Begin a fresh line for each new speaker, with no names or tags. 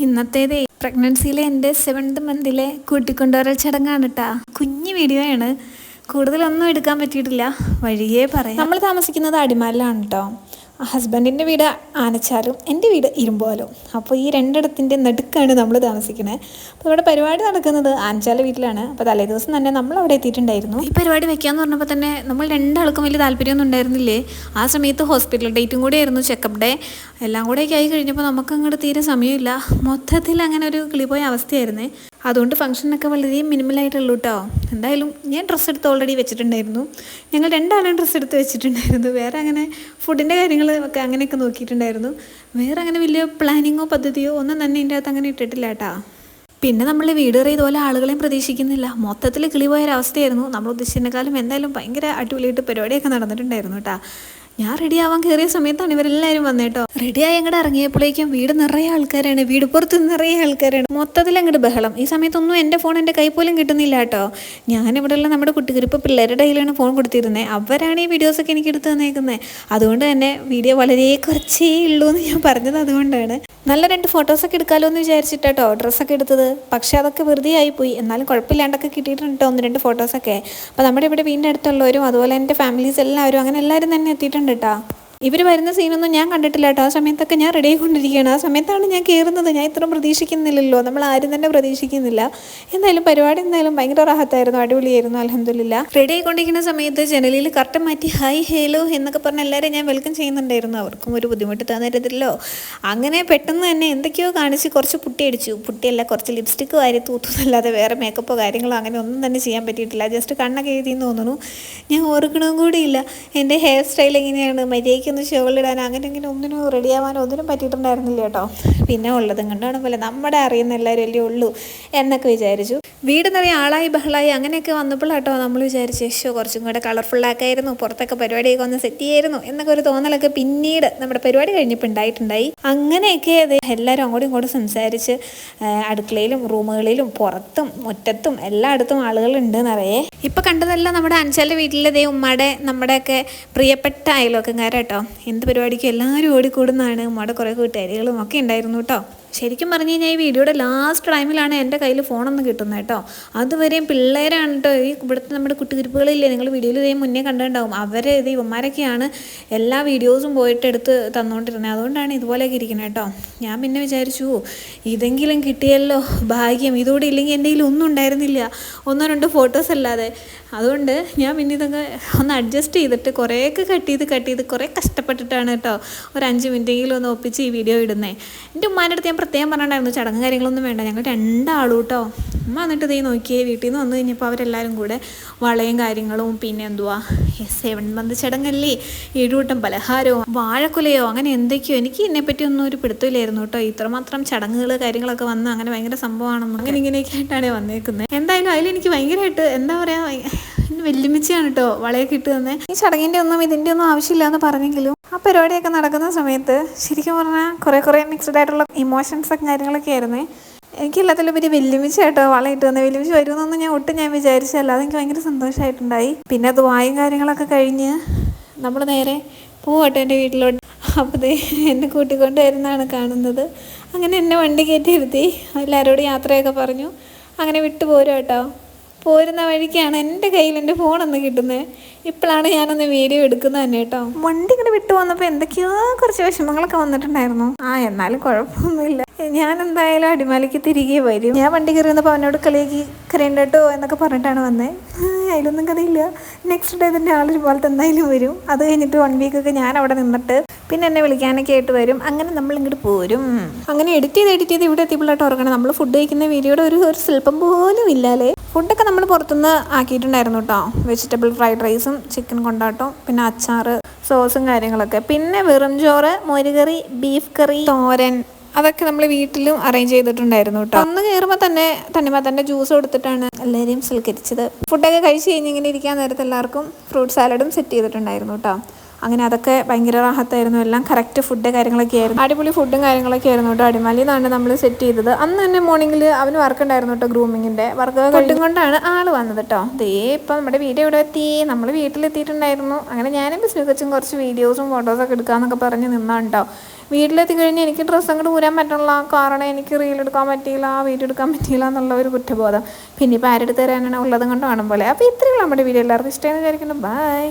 ഇന്നത്തേത് പ്രഗ്നൻസിയിലെ എൻ്റെ 7th മന്തിലെ കൂട്ടിക്കൊണ്ടുവരൽ ചടങ്ങാണ് കേട്ടോ. കുഞ്ഞു വീഡിയോ ആണ്, കൂടുതലൊന്നും എടുക്കാൻ പറ്റിയിട്ടില്ല, വഴിയേ പറയാം. നമ്മൾ താമസിക്കുന്നത് അടിമാലിലാണ് കേട്ടോ. ഹസ്ബൻഡിൻ്റെ വീട് ആനച്ചാലും എൻ്റെ വീട് ഇരുമ്പോലും. അപ്പോൾ ഈ രണ്ടിടത്തിൻ്റെ നടുക്കാണ് നമ്മൾ താമസിക്കുന്നത്. അപ്പോൾ ഇവിടെ പരിപാടി നടക്കുന്നത് ആനച്ചാല വീട്ടിലാണ്. അപ്പോൾ തലേ ദിവസം തന്നെ നമ്മൾ അവിടെ എത്തിയിട്ടുണ്ടായിരുന്നു. ഈ പരിപാടി വെക്കാമെന്ന് പറഞ്ഞപ്പോൾ തന്നെ നമ്മൾ രണ്ടാൾക്കും വലിയ താല്പര്യമൊന്നും ഉണ്ടായിരുന്നില്ലേ. ആ സമയത്ത് ഹോസ്പിറ്റൽ ഡേറ്റും കൂടെ ആയിരുന്നു, ചെക്കപ്പ് ഡേ എല്ലാം കൂടെയൊക്കെ ആയി കഴിഞ്ഞപ്പോൾ നമുക്ക് അങ്ങോട്ട് തീരെ സമയമില്ല. മൊത്തത്തിൽ അങ്ങനെ ഒരു കിളിപോയ അവസ്ഥയായിരുന്നേ. അതുകൊണ്ട് ഫംഗ്ഷനൊക്കെ വളരെ മിനിമലായിട്ടുള്ളൂ കേട്ടോ. എന്തായാലും ഞാൻ ഡ്രസ്സ് എടുത്ത് ഓൾറെഡി വെച്ചിട്ടുണ്ടായിരുന്നു. ഞങ്ങൾ രണ്ടാളും ഡ്രസ്സ് എടുത്ത് വെച്ചിട്ടുണ്ടായിരുന്നു. വേറെ അങ്ങനെ ഫുഡിൻ്റെ കാര്യങ്ങൾ ഒക്കെ അങ്ങനെയൊക്കെ നോക്കിയിട്ടുണ്ടായിരുന്നു. വേറെ അങ്ങനെ വലിയ പ്ലാനിങ്ങോ പദ്ധതിയോ ഒന്നും തന്നെ ഇതിൻ്റെ അകത്ത് അങ്ങനെ ഇട്ടിട്ടില്ല കേട്ടോ. പിന്നെ നമ്മൾ വീഡിയോ ഇതുപോലെ ആളുകളെയും പ്രതീക്ഷിക്കുന്നില്ല. മൊത്തത്തിൽ കിളിപോയൊരവസ്ഥയായിരുന്നു. നമ്മൾ ഉദ്ദേശിച്ചതിനേക്കാളും എന്തായാലും ഭയങ്കര അടിപൊളിയായിട്ട് പരിപാടിയൊക്കെ നടന്നിട്ടുണ്ടായിരുന്നു കേട്ടോ. ഞാൻ റെഡി ആവാൻ കയറിയ സമയത്താണ് ഇവരെല്ലാവരും വന്നേട്ടോ. റെഡിയായി അങ്ങോട്ട് ഇറങ്ങിയപ്പോഴേക്കും വീട് നിറയെ ആൾക്കാരാണ്, വീട് പുറത്ത് നിറയെ ആൾക്കാരാണ്. മൊത്തത്തിൽ അങ്ങോട്ട് ബഹളം. ഈ സമയത്തൊന്നും എൻ്റെ ഫോൺ എൻ്റെ കൈ പോലും കിട്ടുന്നില്ല കേട്ടോ. ഞാനിവിടെയുള്ള നമ്മുടെ കുട്ടികളിപ്പോൾ പിള്ളേരുടെ കയ്യിലാണ് ഫോൺ കൊടുത്തിരുന്നത്. അവരാണ് ഈ വീഡിയോസൊക്കെ എനിക്ക് എടുത്ത് തന്നേക്കുന്നത്. അതുകൊണ്ട് തന്നെ വീഡിയോ വളരെ കുറച്ചേ ഉള്ളൂ എന്ന് ഞാൻ പറഞ്ഞത് അതുകൊണ്ടാണ്. നല്ല 2 ഫോട്ടോസൊക്കെ എടുക്കാമല്ലോ എന്ന് വിചാരിച്ചിട്ടോ ഡ്രസ്സൊക്കെ എടുത്തത്. പക്ഷേ അതൊക്കെ വെറുതെ ആയിപ്പോയി. എന്നാലും കുഴപ്പമില്ലാണ്ടൊക്കെ കിട്ടിയിട്ടുണ്ട് 1-2 ഫോട്ടോസൊക്കെ. അപ്പോൾ നമ്മുടെ ഇവിടെ വീടിൻ്റെ അടുത്തുള്ളവരും അതുപോലെ എൻ്റെ ഫാമിലീസ് എല്ലാവരും അങ്ങനെ എല്ലാവരും തന്നെ എത്തിയിട്ടുണ്ട് കേട്ടോ. ഇവർ വരുന്ന സീനൊന്നും ഞാൻ കണ്ടിട്ടില്ല കേട്ടോ. ആ സമയത്തൊക്കെ ഞാൻ റെഡി ആയിക്കൊണ്ടിരിക്കുകയാണ്. ആ സമയത്താണ് ഞാൻ കയറുന്നത്. ഞാൻ ഇത്രയും പ്രതീക്ഷിക്കുന്നില്ലല്ലോ, നമ്മൾ ആരും തന്നെ പ്രതീക്ഷിക്കുന്നില്ല. എന്തായാലും പരിപാടി എന്തായാലും ഭയങ്കര റാഹത്തായിരുന്നു, അടിപൊളിയായിരുന്നു, അൽഹംദുലില്ലാ. റെഡി ആയിക്കൊണ്ടിരിക്കുന്ന സമയത്ത് ജനലിൽ കർട്ടൻ മാറ്റി ഹായ് ഹേലോ എന്നൊക്കെ പറഞ്ഞ് എല്ലാവരും ഞാൻ വെൽക്കം ചെയ്യുന്നുണ്ടായിരുന്നു. അവർക്കും ഒരു ബുദ്ധിമുട്ട് തന്നരുതല്ലോ. അങ്ങനെ പെട്ടെന്ന് തന്നെ എന്തൊക്കെയോ കാണിച്ച് കുറച്ച് പുട്ടിയടിച്ചു. പുട്ടിയല്ല, കുറച്ച് ലിപ്സ്റ്റിക്ക് വാരി തൂത്തുന്നല്ലാതെ വേറെ മേക്കപ്പോ കാര്യങ്ങളോ അങ്ങനെ ഒന്നും തന്നെ ചെയ്യാൻ പറ്റിയിട്ടില്ല. ജസ്റ്റ് കണ്ണൊക്കെ എഴുതിയെന്ന് തോന്നുന്നു. ഞാൻ ഓർക്കണവും കൂടിയില്ല എൻ്റെ ഹെയർ സ്റ്റൈൽ എങ്ങനെയാണ്, മര്യാദയ്ക്ക് ഒന്ന് ഷോളിടാൻ അങ്ങനെ ഇങ്ങനെ ഒന്നിനും റെഡിയാവാനോ ഒന്നിനും പറ്റിയിട്ടുണ്ടായിരുന്നില്ല കേട്ടോ. പിന്നെ ഉള്ളതും കണ്ടാണ് പോലെ നമ്മുടെ അറിയുന്ന എല്ലാവരും അല്ലേ ഉള്ളൂ എന്നൊക്കെ വിചാരിച്ചു. വീട് നിറയെ ആളായി ബഹളായി അങ്ങനെയൊക്കെ വന്നപ്പോഴാട്ടോ നമ്മൾ വിചാരിച്ചു ഷോ കുറച്ചും കൂടെ കളർഫുള്ളാക്കായിരുന്നു, പുറത്തൊക്കെ പരിപാടിയൊക്കെ ഒന്ന് സെറ്റ് ചെയ്യായിരുന്നു എന്നൊക്കെ ഒരു തോന്നലൊക്കെ പിന്നീട് നമ്മുടെ പരിപാടി കഴിഞ്ഞപ്പോൾ ഉണ്ടായിട്ടുണ്ടായി. അങ്ങനെയൊക്കെ അത് എല്ലാവരും അങ്ങോട്ടും ഇങ്ങോട്ടും സംസാരിച്ച് അടുക്കളയിലും റൂമുകളിലും പുറത്തും മുറ്റത്തും എല്ലായിടത്തും ആളുകളുണ്ട് നിറയെ. ഇപ്പം കണ്ടതെല്ലാം നമ്മുടെ അഞ്ചാലിൻ്റെ വീട്ടിലെ ഉമ്മയുടെ നമ്മുടെയൊക്കെ പ്രിയപ്പെട്ട അയൽവക്കക്കാരാട്ടോ. എന്ത് പരിപാടിക്കും എല്ലാവരും ഓടിക്കൂടുന്നതാണ്. ഉമ്മയുടെ കുറേ കൂട്ടുകാരികളും ഒക്കെ ഉണ്ടായിരുന്നു കേട്ടോ. ശരിക്കും പറഞ്ഞു കഴിഞ്ഞാൽ ഈ വീഡിയോയുടെ ലാസ്റ്റ് ടൈമിലാണ് എൻ്റെ കയ്യിൽ ഫോണൊന്നും കിട്ടുന്നത് കേട്ടോ. അതുവരെയും പിള്ളേരാണ് കേട്ടോ. ഈ ഇവിടുത്തെ നമ്മുടെ കുട്ടികുരിപ്പുകളില്ലേ, നിങ്ങൾ വീഡിയോയിൽ ഇതേ മുന്നേ കണ്ടിട്ടുണ്ടാവും. അവരെ ഇത് ഇവന്മാരൊക്കെയാണ് എല്ലാ വീഡിയോസും പോയിട്ട് എടുത്ത് തന്നുകൊണ്ടിരുന്നത്. അതുകൊണ്ടാണ് ഇതുപോലെയൊക്കെ ഇരിക്കുന്നത് കേട്ടോ. ഞാൻ പിന്നെ വിചാരിച്ചു ഇതെങ്കിലും കിട്ടിയല്ലോ ഭാഗ്യം, ഇതോടെ ഇല്ലെങ്കിൽ എൻ്റെ കയ്യിൽ ഒന്നും ഉണ്ടായിരുന്നില്ല, 1-2 ഫോട്ടോസ് അല്ലാതെ. അതുകൊണ്ട് ഞാൻ പിന്നെ ഇതൊക്കെ ഒന്ന് അഡ്ജസ്റ്റ് ചെയ്തിട്ട് കുറേയൊക്കെ കട്ട് ചെയ്ത് കുറേ കഷ്ടപ്പെട്ടിട്ടാണ് കേട്ടോ ഒരു 5 മിനിറ്റെങ്കിലും ഒന്ന് ഒപ്പിച്ച് ഈ വീഡിയോ ഇടുന്നത്. എൻ്റെ ഉമ്മാൻ്റെ അടുത്ത് ഞാൻ പ്രത്യേകം പറഞ്ഞിട്ടുണ്ടായിരുന്നു ചടങ്ങ് കാര്യങ്ങളൊന്നും വേണ്ട, ഞങ്ങൾ 2 ആളും കേട്ടോ. ഉമ്മ വന്നിട്ട് ഇതേ നോക്കിയേ വീട്ടിൽ നിന്ന് വന്നു കഴിഞ്ഞപ്പോൾ അവരെല്ലാവരും കൂടെ വളയും കാര്യങ്ങളും പിന്നെ എന്തുവാ 7th മന്ത് ചടങ്ങല്ലേ, 7 കൂട്ടം പലഹാരവും വാഴക്കുലയോ അങ്ങനെ എന്തൊക്കെയോ. എനിക്ക് ഇതിനെപ്പറ്റിയൊന്നും ഒരു പിടുത്തമില്ലായിരുന്നു കേട്ടോ. ഇത്രമാത്രം ചടങ്ങുകൾ കാര്യങ്ങളൊക്കെ വന്ന് അങ്ങനെ ഭയങ്കര സംഭവമാണെന്ന് അങ്ങനെ ഇങ്ങനെയൊക്കെ ആയിട്ടാണ് വന്നേക്കുന്നത്. എന്തായാലും അതിലെനിക്ക് ഭയങ്കരമായിട്ട് എന്താ പറയുക വെല്ലുമിച്ചാണ് കേട്ടോ വളയൊക്കെ ഇട്ട് തന്നെ. ഈ ചടങ്ങിൻ്റെ ഒന്നും ഇതിൻ്റെ ഒന്നും ആവശ്യമില്ല എന്ന് പറഞ്ഞെങ്കിലും ആ പരിപാടിയൊക്കെ നടക്കുന്ന സമയത്ത് ശരിക്കും പറഞ്ഞാൽ കുറേ മിക്സ്ഡ് ആയിട്ടുള്ള ഇമോഷൻസും കാര്യങ്ങളൊക്കെ ആയിരുന്നേ. എനിക്കെല്ലാത്തിലുപരി വെല്ലുമിച്ച് കേട്ടോ വളയിട്ട് തന്നെ. വെല്ലുമിച്ച് വരുമെന്നൊന്നും ഞാൻ വിചാരിച്ചല്ല. അതെനിക്ക് ഭയങ്കര സന്തോഷമായിട്ടുണ്ടായി. പിന്നെ അത് വായും കാര്യങ്ങളൊക്കെ കഴിഞ്ഞ് നമ്മൾ നേരെ പോവട്ടോ എൻ്റെ വീട്ടിലോട്ട്. അപ്പോൾ എന്നെ കൂട്ടിക്കൊണ്ട് വരുന്നതാണ് കാണുന്നത്. അങ്ങനെ എന്നെ വണ്ടി കയറ്റി ഇരുത്തി എല്ലാവരോടും യാത്രയൊക്കെ പറഞ്ഞു അങ്ങനെ വിട്ടു പോരും കേട്ടോ. പോരുന്ന വഴിക്കാണ് എൻ്റെ കയ്യിൽ എൻ്റെ ഫോണൊന്ന് കിട്ടുന്നത്. ഇപ്പോഴാണ് ഞാനൊന്ന് വീഡിയോ എടുക്കുന്നത് തന്നെ കേട്ടോ. വണ്ടി ഇങ്ങനെ വിട്ടു വന്നപ്പോൾ എന്തൊക്കെയോ കുറച്ച് വിഷമങ്ങളൊക്കെ വന്നിട്ടുണ്ടായിരുന്നു. എന്നാലും കുഴപ്പമൊന്നുമില്ല. ഞാൻ എന്തായാലും അടിമാലിക്ക് തിരികെ വരും. ഞാൻ വണ്ടി കയറി വന്നപ്പോൾ അവനോട് കളിയാക്കി കരയണ്ട കേട്ടോ എന്നൊക്കെ പറഞ്ഞിട്ടാണ് വന്നത്. അതിലൊന്നും കഥയില്ല. നെക്സ്റ്റ് ഡേ തന്നെ ആളൊരുപോലത്തെ എന്തായാലും വരും. അത് കഴിഞ്ഞിട്ട് 1 വീക്കൊക്കെ ഞാൻ അവിടെ നിന്നിട്ട് പിന്നെ എന്നെ വിളിക്കാനൊക്കെ ആയിട്ട് വരും. അങ്ങനെ നമ്മൾ ഇങ്ങോട്ട് പോരും. അങ്ങനെ എഡിറ്റ് ചെയ്ത് ഇവിടെ എത്തിയപ്പോഴായിട്ട് ഓർക്കണം നമ്മൾ ഫുഡ് കഴിക്കുന്ന വീഡിയോയുടെ ഒരു സ്വല്പം പോലും ഇല്ലാലേ. ഫുഡൊക്കെ നമ്മൾ പുറത്തുനിന്ന് ആക്കിയിട്ടുണ്ടായിരുന്നു കേട്ടോ. വെജിറ്റബിൾ ഫ്രൈഡ് റൈസും ചിക്കൻ കൊണ്ടാട്ടവും പിന്നെ അച്ചാറ് സോസും കാര്യങ്ങളൊക്കെ. പിന്നെ വെറും ചോറ്, മോരുകറി, ബീഫ് കറി, തോരൻ അതൊക്കെ നമ്മൾ വീട്ടിലും അറേഞ്ച് ചെയ്തിട്ടുണ്ടായിരുന്നു കേട്ടോ. ഒന്ന് കയറുമ്പോൾ തന്നെ തണ്ണിമത്തൻ്റെ ജ്യൂസ് കൊടുത്തിട്ടാണ് എല്ലാവരെയും സൽക്കരിച്ചത്. ഫുഡൊക്കെ കഴിച്ച് കഴിഞ്ഞ് ഇങ്ങനെ ഇരിക്കാൻ നേരത്തെ എല്ലാവർക്കും ഫ്രൂട്ട് സാലഡും സെറ്റ് ചെയ്തിട്ടുണ്ടായിരുന്നു കേട്ടോ. അങ്ങനെ അതൊക്കെ ഭയങ്കര റാഹത്തായിരുന്നു. എല്ലാം കറക്റ്റ് ഫുഡ് കാര്യങ്ങളൊക്കെ ആയിരുന്നു. അടിപൊളി ഫുഡും കാര്യങ്ങളൊക്കെ ആയിരുന്നു കേട്ടോ. അടിമാലിയിൽ നിന്നാണ് നമ്മൾ സെറ്റ് ചെയ്തത്. അന്ന് തന്നെ മോർണിംഗിൽ അവന് വർക്ക് ഉണ്ടായിരുന്നു കേട്ടോ. ഗ്രൂമിങ്ങിൻ്റെ വർക്ക് കൊണ്ടാണ് ആൾ വന്നത് കേട്ടോ. ഇപ്പം നമ്മുടെ വീഡിയോ ഇവിടെ എത്തി, നമ്മൾ വീട്ടിലെത്തിയിട്ടുണ്ടായിരുന്നു. അങ്ങനെ ഞാനും ബിസ്മിക്കൊച്ചും കുറച്ച് വീഡിയോസും ഫോട്ടോസൊക്കെ എടുക്കാമെന്നൊക്കെ പറഞ്ഞ് നിന്നാണ് കേട്ടോ. വീട്ടിലെത്തി കഴിഞ്ഞ് എനിക്ക് ഡ്രസ്സ് അങ്ങോട്ട് ഊരാൻ പറ്റുള്ള കാരണം എനിക്ക് റീൽ എടുക്കാൻ പറ്റിയില്ല, വീഡിയോ എടുക്കാൻ പറ്റിയില്ല എന്നുള്ള ഒരു കുറ്റബോധം. പിന്നെ ഇപ്പോൾ ആരെടുത്ത് തരാനാണ് ഉള്ളതും കൊണ്ട് കാണും പോലെ. അപ്പോൾ ഇത്രയുള്ള നമ്മുടെ വീഡിയോ എല്ലാവർക്കും ഇഷ്ടമെന്ന് വിചാരിക്കുന്നു. ബൈ.